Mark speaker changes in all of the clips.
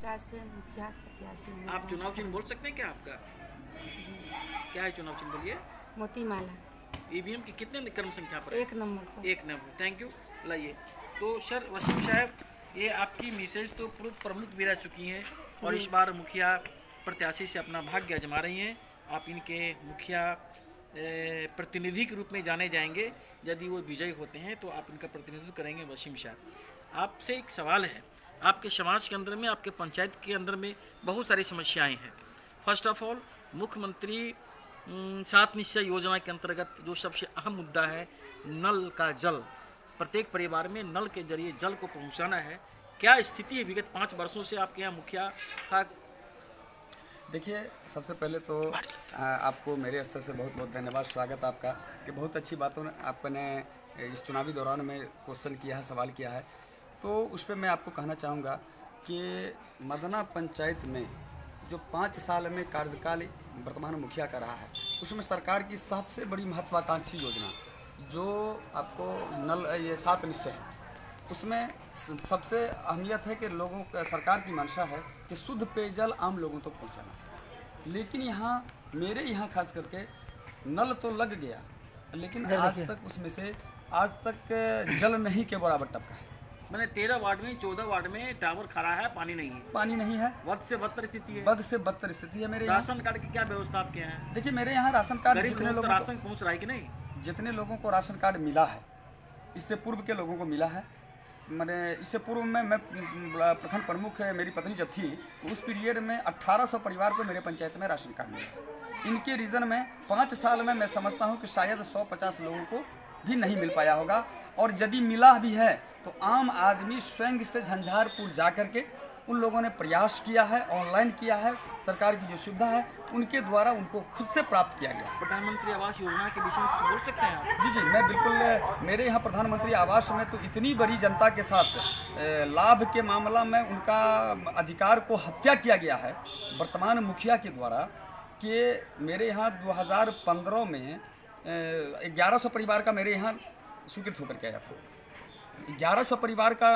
Speaker 1: विकास से मुखिया प्रत्याशी हूँ।
Speaker 2: आप चुनाव चिन्ह बोल सकते हैं क्या आपका?
Speaker 1: जी,
Speaker 2: क्या है चुनाव चिन्ह, बोलिए।
Speaker 1: मोतीमाला
Speaker 2: ईवीएम की कितने क्रम संख्या पर है?
Speaker 1: 1 नंबर पर।
Speaker 2: एक नंबर, थैंक यू। लाइए। तो सर वसीम साहब, ये आपकी मिसेज तो पूर्व प्रमुख भी रह चुकी हैं और
Speaker 1: जी।
Speaker 2: इस बार मुखिया प्रत्याशी से अपना भाग्य आजमा रही हैं। आप इनके मुखिया प्रतिनिधि के रूप में जाने जाएंगे। यदि वो विजयी होते हैं तो आप इनका प्रतिनिधित्व करेंगे। वसीम साहब, आपसे एक सवाल है। आपके समाज के अंदर में, आपके पंचायत के अंदर में बहुत सारी समस्याएं हैं। फर्स्ट ऑफ ऑल, मुख्यमंत्री 7 निश्चय योजना के अंतर्गत जो सबसे अहम मुद्दा है, नल का जल, प्रत्येक परिवार में नल के जरिए जल को पहुंचाना है। क्या स्थिति है विगत 5 वर्षों से आपके यहाँ मुखिया था?
Speaker 3: देखिए, सबसे पहले तो आपको मेरे स्तर से बहुत बहुत धन्यवाद, स्वागत आपका कि बहुत अच्छी बातों आपने इस चुनावी दौरान में क्वेश्चन किया है, सवाल किया है। तो उस पर मैं आपको कहना चाहूँगा कि मदना पंचायत में जो 5 साल में कार्यकाल वर्तमान मुखिया का रहा है, उसमें सरकार की सबसे बड़ी महत्वाकांक्षी योजना जो आपको नल ये 7 निश्चय है, उसमें सबसे अहमियत है कि लोगों का, सरकार की मंशा है कि शुद्ध पेयजल आम लोगों तक पहुंचाना। लेकिन यहाँ मेरे यहाँ खास करके नल तो लग गया, लेकिन आज तक उसमें से आज तक जल नहीं के बराबर टपका है।
Speaker 2: मैंने 13 वार्ड में 14 वार्ड में टावर खड़ा है, पानी नहीं है।
Speaker 3: पानी नहीं है,
Speaker 2: बद से बदतर स्थिति है।
Speaker 3: बद से बदतर स्थिति है मेरे यहाँ।
Speaker 2: राशन कार्ड की क्या व्यवस्था आपके यहाँ है?
Speaker 3: देखिए, मेरे यहाँ राशन कार्ड
Speaker 2: गरीब लोगों को राशन पहुँच रहा है कि नहीं?
Speaker 3: जितने लोगों को राशन कार्ड मिला है, इससे पूर्व के लोगों को मिला है। मैंने इससे पूर्व में मैं प्रखंड प्रमुख है, मेरी पत्नी जब थी तो उस पीरियड में 1800 परिवार को मेरे पंचायत में राशन कार्ड मिला। इनके रीज़न में 5 साल में मैं समझता हूँ कि शायद 150 लोगों को भी नहीं मिल पाया होगा। और यदि मिला भी है तो आम आदमी स्वयं से झंझारपुर जा कर के उन लोगों ने प्रयास किया है, ऑनलाइन किया है। सरकार की जो सुविधा है उनके द्वारा उनको खुद से प्राप्त किया गया।
Speaker 2: प्रधानमंत्री आवास योजना के विषय में कुछ बोल सकते हैं आप?
Speaker 3: जी जी, मैं बिल्कुल। मेरे यहाँ प्रधानमंत्री आवास में तो इतनी बड़ी जनता के साथ लाभ के मामला में उनका अधिकार को हत्या किया गया है वर्तमान मुखिया के द्वारा कि मेरे यहाँ 2015 में 1100 परिवार का मेरे यहाँ स्वीकृत होकर के आया था। 1100 परिवार का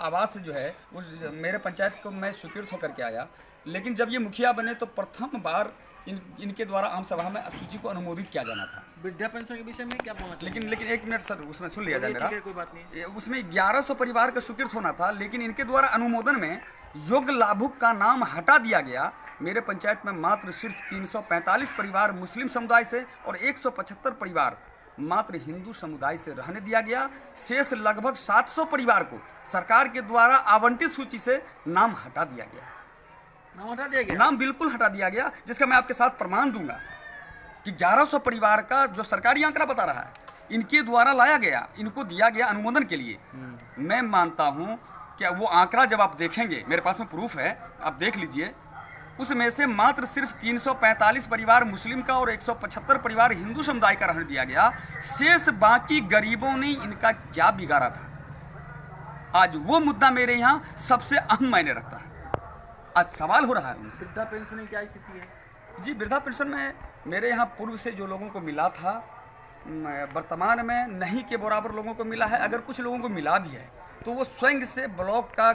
Speaker 3: आवास जो है वो मेरे पंचायत को मैं स्वीकृत होकर के आया। लेकिन जब ये मुखिया बने तो प्रथम बार इनके द्वारा आम सभा में सूची को अनुमोदित किया जाना था।
Speaker 2: वृद्धा पेंशन के विषय में क्या बोलना?
Speaker 3: लेकिन 1 मिनट सर, उसमें सुन लिया जाए मेरा।
Speaker 2: कोई बात नहीं।
Speaker 3: उसमें 1100 परिवार का स्वीकृत होना था, लेकिन इनके द्वारा अनुमोदन में योग्य लाभुक का नाम हटा दिया गया। मेरे पंचायत में मात्र सिर्फ 345 परिवार मुस्लिम समुदाय से और 175 परिवार मात्र हिंदू समुदाय से रहने दिया गया। शेष लगभग 700 परिवार को सरकार के द्वारा आवंटित सूची से नाम हटा दिया गया।
Speaker 2: नाम हटा दिया गया?
Speaker 3: नाम बिल्कुल हटा दिया गया, जिसका मैं आपके साथ प्रमाण दूंगा कि 1100 परिवार का जो सरकारी आंकड़ा बता रहा है, इनके द्वारा लाया गया, इनको दिया गया अनुमोदन के लिए। मैं मानता हूं कि वो आंकड़ा जब आप देखेंगे, मेरे पास में प्रूफ है, आप देख लीजिए, उसमें से मात्र सिर्फ 345 परिवार मुस्लिम का और 175 परिवार हिंदू समुदाय का रहने दिया गया। शेष बाकी गरीबों ने इनका क्या बिगाड़ा था? आज वो मुद्दा मेरे यहाँ सबसे अहम मायने रखता है। आज सवाल हो रहा है उनसे।
Speaker 2: वृद्धा पेंशन की क्या स्थिति है?
Speaker 3: जी, वृद्धा पेंशन में मेरे यहाँ पूर्व से जो लोगों को मिला था, वर्तमान में नहीं के बराबर लोगों को मिला है। अगर कुछ लोगों को मिला भी है तो वो स्वयं से ब्लॉक का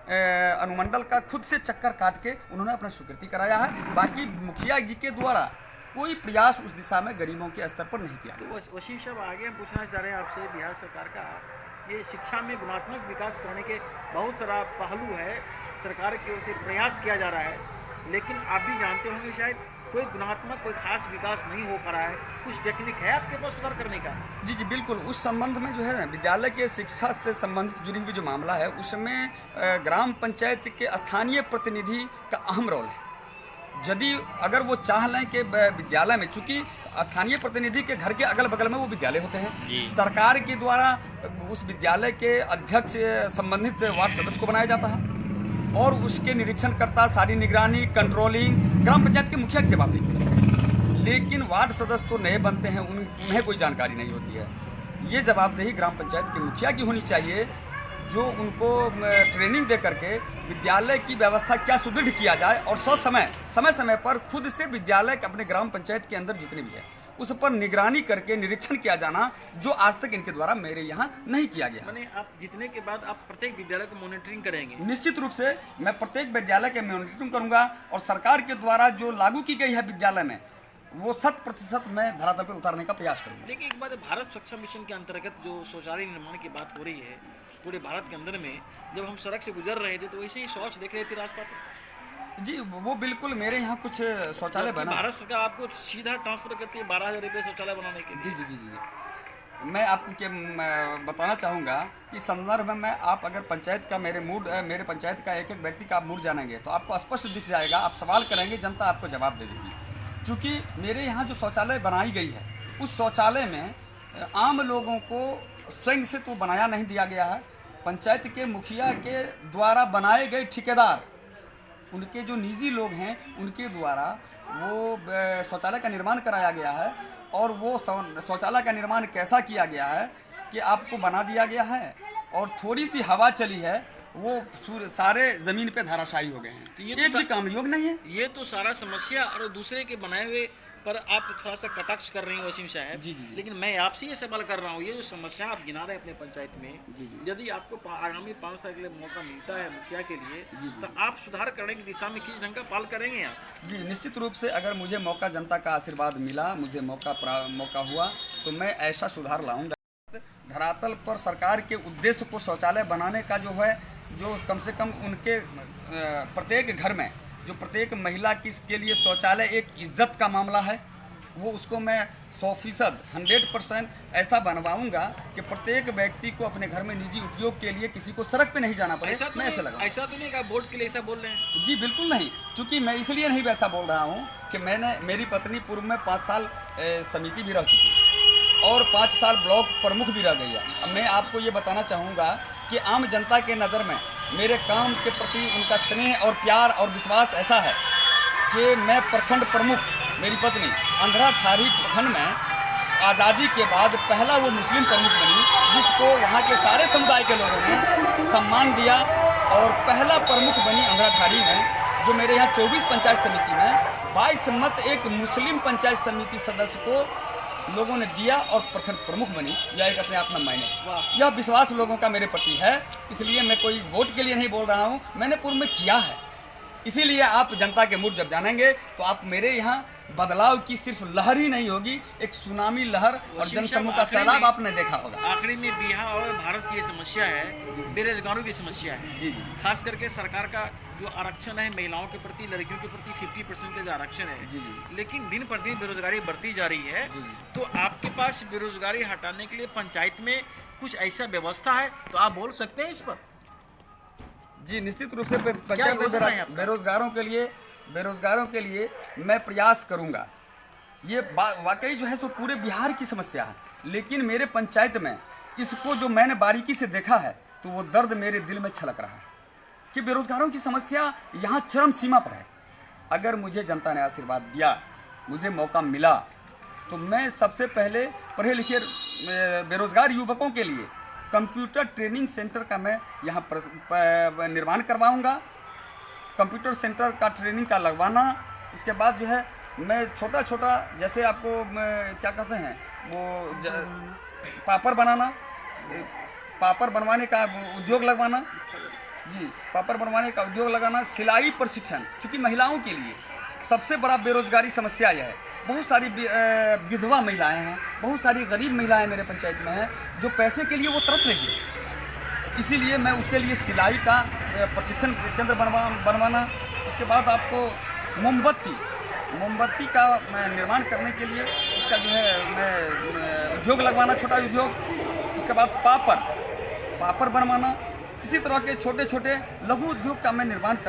Speaker 3: अनुमंडल का खुद से चक्कर काट के उन्होंने अपना स्वीकृति कराया है। बाकी मुखिया जी के द्वारा कोई प्रयास उस दिशा में गरीबों के स्तर पर नहीं किया।
Speaker 2: तो वसीम साहब, आगे हम पूछना चाह रहे हैं आपसे, बिहार सरकार का ये शिक्षा में गुणात्मक विकास करने के बहुत सारा पहलू है, सरकार की ओर से प्रयास किया जा रहा है, लेकिन आप भी जानते होंगे शायद कोई गुणात्मक, कोई खास विकास नहीं हो पा रहा है। कुछ टेक्निक है आपके पास सुधार करने का?
Speaker 3: जी जी बिल्कुल। उस संबंध में जो है विद्यालय के शिक्षा से संबंधित जुड़ी हुई जो मामला है, उसमें ग्राम पंचायत के स्थानीय प्रतिनिधि का अहम रोल है। यदि अगर वो चाह लें कि विद्यालय में, चूंकि स्थानीय प्रतिनिधि के घर के अगल बगल में वो विद्यालय होते हैं, सरकार के द्वारा उस विद्यालय के अध्यक्ष संबंधित वार्ड सदस्य को बनाया जाता है और उसके निरीक्षणकर्ता, सारी निगरानी, कंट्रोलिंग ग्राम पंचायत के मुखिया की जवाबदेही होती है। लेकिन वार्ड सदस्य तो नए बनते हैं, उन्हें कोई जानकारी नहीं होती है। ये जवाबदेही ग्राम पंचायत के मुखिया की होनी चाहिए, जो उनको ट्रेनिंग दे करके विद्यालय की व्यवस्था क्या सुदृढ़ किया जाए और समय समय पर खुद से विद्यालय अपने ग्राम पंचायत के अंदर जितने भी है उस पर निगरानी करके निरीक्षण किया जाना, जो आज तक इनके द्वारा मेरे यहाँ नहीं किया गया।
Speaker 2: मैंने आप जीतने के बाद आप प्रत्येक विद्यालय को मॉनिटरिंग करेंगे?
Speaker 3: निश्चित रूप से मैं प्रत्येक विद्यालय के मॉनिटरिंग करूंगा और सरकार के द्वारा जो लागू की गई है विद्यालय में, वो 100% मैं धरातल पर उतारने का प्रयास करूंगा।
Speaker 2: देखिए, एक बात है, भारत सक्षम मिशन के अंतर्गत जो शौचालय निर्माण की बात हो रही है पूरे भारत के अंदर में, जब हम सड़क से गुजर रहे थे तो वैसे ही शौच देख रहे थे रास्ता पर।
Speaker 3: जी, वो बिल्कुल मेरे यहाँ कुछ शौचालय बना।
Speaker 2: भारत सरकार आपको सीधा ट्रांसफर करती है 12,000 रुपये शौचालय बनाने के लिए।
Speaker 3: जी जी जी जी जी। मैं आपको क्या बताना चाहूँगा कि संदर्भ में आप अगर पंचायत का मेरे पंचायत का एक एक व्यक्ति का आप मूड जानेंगे तो आपको स्पष्ट दिख जाएगा। आप सवाल करेंगे, जनता आपको जवाब दे देगी। क्योंकि मेरे यहाँ जो शौचालय बनाई गई है, उस शौचालय में आम लोगों को स्वयं से तो बनाया नहीं दिया गया है। पंचायत के मुखिया के द्वारा बनाए गए ठेकेदार, उनके जो निजी लोग हैं, उनके द्वारा वो शौचालय का निर्माण कराया गया है। और वो शौचालय का निर्माण कैसा किया गया है कि आपको बना दिया गया है और थोड़ी सी हवा चली है, वो सारे ज़मीन पे धराशायी हो गए हैं।
Speaker 2: तो ये
Speaker 3: एक भी काम योग नहीं है।
Speaker 2: ये तो सारा समस्या, और दूसरे के बनाए हुए पर आप थोड़ा सा कटाक्ष कर रही हैं वसीम साहब।
Speaker 3: जी, जी, जी।
Speaker 2: लेकिन मैं आपसे ये सवाल कर रहा हूँ, ये जो समस्या आप गिना रहे हैं अपने पंचायत में,
Speaker 3: जी, जी।
Speaker 2: यदि आपको आगामी 5 साल के लिए मौका मिलता है मुखिया के लिए,
Speaker 3: जी, जी।
Speaker 2: तो आप सुधार करने की दिशा में किस ढंग का पाल करेंगे आप?
Speaker 3: जी, निश्चित रूप से अगर मुझे मौका, जनता का आशीर्वाद मिला, मुझे मौका हुआ, तो मैं ऐसा सुधार लाऊंगा। धरातल पर सरकार के उद्देश्य को शौचालय बनाने का जो है, जो कम से कम उनके प्रत्येक घर में जो प्रत्येक महिला के लिए शौचालय एक इज्जत का मामला है, वो उसको मैं 100% 100% ऐसा बनवाऊंगा कि प्रत्येक व्यक्ति को अपने घर में निजी उपयोग के लिए किसी को सड़क पे नहीं जाना पड़े। मैं ऐसे लगा,
Speaker 2: ऐसा तो नहीं कहा वोट के लिए ऐसा बोल रहे हैं?
Speaker 3: जी बिल्कुल नहीं, क्योंकि मैं इसलिए नहीं वैसा बोल रहा हूँ कि मेरी पत्नी पूर्व में 5 साल समिति भी रह चुकी और 5 साल ब्लॉक प्रमुख भी रह गई है। अब मैं आपको ये बताना चाहूँगा कि आम जनता के नज़र में मेरे काम के प्रति उनका स्नेह और प्यार और विश्वास ऐसा है कि मैं प्रखंड प्रमुख, मेरी पत्नी अंधराठारी प्रखंड में आज़ादी के बाद पहला वो मुस्लिम प्रमुख बनी जिसको वहाँ के सारे समुदाय के लोगों ने सम्मान दिया, और पहला प्रमुख बनी अंधराठारी में, जो मेरे यहाँ 24 पंचायत समिति में 22 मत एक मुस्लिम पंचायत समिति सदस्य को लोगों ने दिया और प्रखंड प्रमुख बनी। यह एक अपने आप में मायने, यह विश्वास लोगों का मेरे प्रति है। इसलिए मैं कोई वोट के लिए नहीं बोल रहा हूँ, मैंने पूर्व में किया है। इसीलिए आप जनता के मूड जब जानेंगे तो आप मेरे यहाँ बदलाव की सिर्फ लहर ही नहीं होगी, एक सुनामी लहर और जनसमूह का सैलाब आपने देखा होगा।
Speaker 2: आखिरी में बिहार और भारत की समस्या है, बेरोजगारों की समस्या है।
Speaker 3: जी जी।
Speaker 2: खास करके सरकार का जो आरक्षण है महिलाओं के प्रति, लड़कियों के प्रति 50% आरक्षण है।
Speaker 3: जी जी।
Speaker 2: लेकिन दिन पर दिन बेरोजगारी बढ़ती जा रही है।
Speaker 3: जी जी।
Speaker 2: तो आपके पास बेरोजगारी हटाने के लिए पंचायत में कुछ ऐसा व्यवस्था है तो आप बोल सकते हैं इस पर?
Speaker 3: जी निश्चित रूप से
Speaker 2: योजना है आपका?
Speaker 3: बेरोजगारों के लिए मैं प्रयास करूंगा। ये वाकई जो है सो पूरे बिहार की समस्या है, लेकिन मेरे पंचायत में इसको जो मैंने बारीकी से देखा है तो वो दर्द मेरे दिल में छलक रहा है कि बेरोजगारों की समस्या यहाँ चरम सीमा पर है। अगर मुझे जनता ने आशीर्वाद दिया, मुझे मौका मिला, तो मैं सबसे पहले पढ़े लिखे बेरोजगार युवकों के लिए कंप्यूटर ट्रेनिंग सेंटर का मैं यहाँ निर्माण करवाऊँगा। कंप्यूटर सेंटर का ट्रेनिंग का लगवाना, उसके बाद जो है मैं छोटा छोटा, जैसे आपको क्या कहते हैं वो पापड़ बनाना, पापड़ बनवाने का उद्योग लगवाना। जी, पापड़ बनवाने का उद्योग लगाना, सिलाई प्रशिक्षण, क्योंकि महिलाओं के लिए सबसे बड़ा बेरोजगारी समस्या यह है। बहुत सारी विधवा महिलाएं हैं, बहुत सारी गरीब महिलाएं मेरे पंचायत में हैं जो पैसे के लिए वो तरस रही है। इसीलिए मैं उसके लिए सिलाई का प्रशिक्षण केंद्र बनवाना, उसके बाद आपको मोमबत्ती का निर्माण करने के लिए उसका जो है मैं उद्योग लगवाना, छोटा उद्योग। उसके बाद पापड़ बनवाना, इसी तरह के छोटे छोटे लघु उद्योग का मैं निर्माण कर